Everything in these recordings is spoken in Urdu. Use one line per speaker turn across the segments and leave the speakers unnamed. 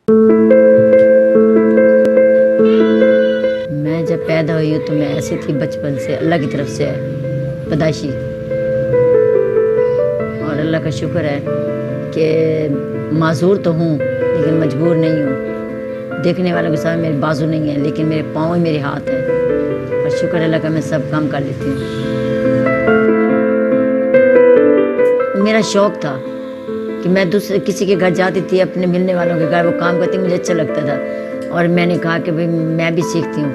میں جب پیدا ہوئی ہوں تو میں ایسی تھی بچپن سے، اللہ کی طرف سے پیدائشی، اور اللہ کا شکر ہے کہ معذور تو ہوں لیکن مجبور نہیں ہوں۔ دیکھنے والوں کے سامنے میرے بازو نہیں ہیں لیکن میرے پاؤں ہی میرے ہاتھ ہیں، اور شکر اللہ کا میں سب کام کر لیتی ہوں۔ میرا شوق تھا کہ میں دوسرے کسی کے گھر جاتی تھی، اپنے ملنے والوں کے گھر وہ کام کرتی، مجھے اچھا لگتا تھا، اور میں نے کہا کہ بھئی میں بھی سیکھتی ہوں۔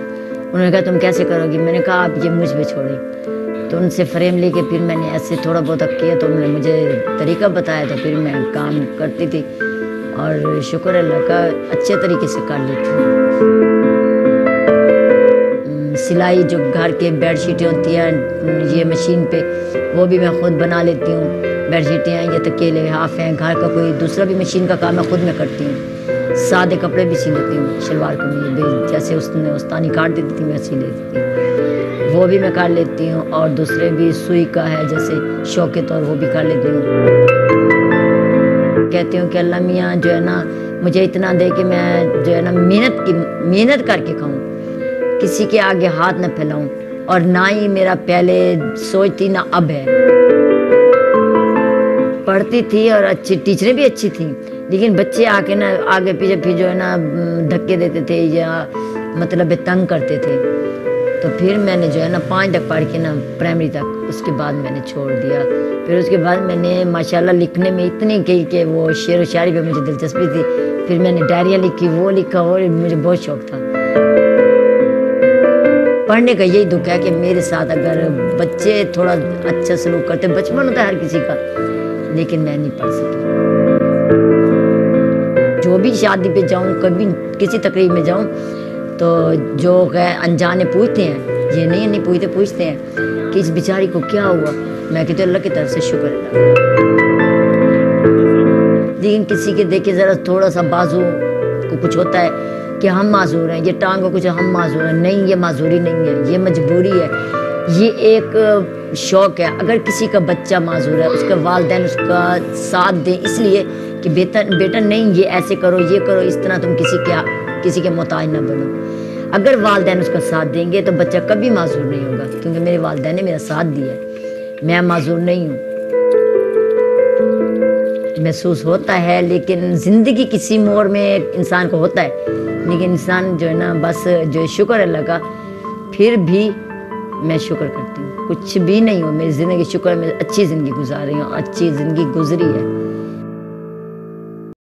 انہوں نے کہا تم کیسے کرو گی؟ میں نے کہا آپ یہ مجھ پہ چھوڑیں۔ تو ان سے فریم لے کے پھر میں نے ایسے تھوڑا بہت کیا، تو انہوں نے مجھے طریقہ بتایا، تو پھر میں کام کرتی تھی، اور شکر اللہ کا اچھے طریقے سے کر لیتی ہوں۔ سلائی جو گھر کے بیڈ شیٹیں ہوتی ہیں یہ مشین پہ، وہ بھی میں خود بنا لیتی ہوں۔ بیڈ شیٹیں ہیں یا تکیے لحاف ہیں، گھر کا کوئی دوسرا بھی مشین کا کام ہے خود میں کرتی ہوں۔ سادے کپڑے بھی سی لیتی ہوں، شلوار قمیض جیسے اس نے استانی کاٹ دیتی تھی میں سی لیتی ہوں، وہ بھی میں کر لیتی ہوں، اور دوسرے بھی سوئی کا ہے جیسے شوق کے طور وہ بھی کر لیتی ہوں۔ کہتی ہوں کہ اللہ میاں جو ہے نا مجھے اتنا دے کہ میں جو ہے نا محنت کر کے کھاؤں، کسی کے آگے ہاتھ نہ پھیلاؤں، اور نہ ہی میرا پہلے سوچ تھی نہ اب ہے۔ پڑھتی تھی اور اچھی ٹیچریں بھی اچھی تھیں، لیکن بچے آ کے نا آگے پیچھے پھر جو ہے نا دھکے دیتے تھے یا مطلب تنگ کرتے تھے، تو پھر میں نے جو ہے نا 5 تک پڑھ کے نا پرائمری تک، اس کے بعد میں نے چھوڑ دیا۔ پھر اس کے بعد میں نے ماشاءاللہ لکھنے میں اتنی کی کہ وہ شعر و شاعری پہ مجھے دلچسپی تھی، پھر میں نے ڈائریاں لکھی، وہ لکھا، اور مجھے بہت شوق تھا۔ پڑھنے کا یہی دکھ ہے کہ میرے ساتھ اگر بچے تھوڑا اچھا سلوک کرتے، بچپن ہوتا ہے ہر کسی کا، لیکن میں نہیں پڑھ سکی۔ جو بھی شادی پہ جاؤں، کبھی کسی تقریب میں جاؤں، تو جو انجانے پوچھتے ہیں، یہ نہیں پوچھتے، پوچھتے ہیں کہ اس بیچاری کو کیا ہوا، میں کہتی ہوں اللہ کی طرف سے شکر اللہ۔ لیکن کسی کے دیکھے ذرا تھوڑا سا بازو کو کچھ ہوتا ہے کہ ہم معذور ہیں، یہ ٹانگ کو کچھ ہم معذور ہیں، نہیں، یہ معذوری نہیں ہے، یہ مجبوری ہے، یہ ایک شوق ہے۔ اگر کسی کا بچہ معذور ہے، اس کے والدین اس کا ساتھ دیں، اس لیے کہ بیٹا نہیں یہ ایسے کرو، یہ کرو، اس طرح تم کسی کے محتاج نہ بنو۔ اگر والدین اس کا ساتھ دیں گے تو بچہ کبھی معذور نہیں ہوگا، کیونکہ میرے والدین نے میرا ساتھ دیا ہے، میں معذور نہیں ہوں۔ محسوس ہوتا ہے، لیکن زندگی کسی موڑ میں انسان کو ہوتا ہے، لیکن انسان جو ہے نا بس جو شکر اللہ کا، پھر بھی میں شکر کرتی ہوں، کچھ بھی نہیں ہو میری زندگی، شکر میں اچھی زندگی گزار رہی ہوں، اچھی زندگی گزری ہے۔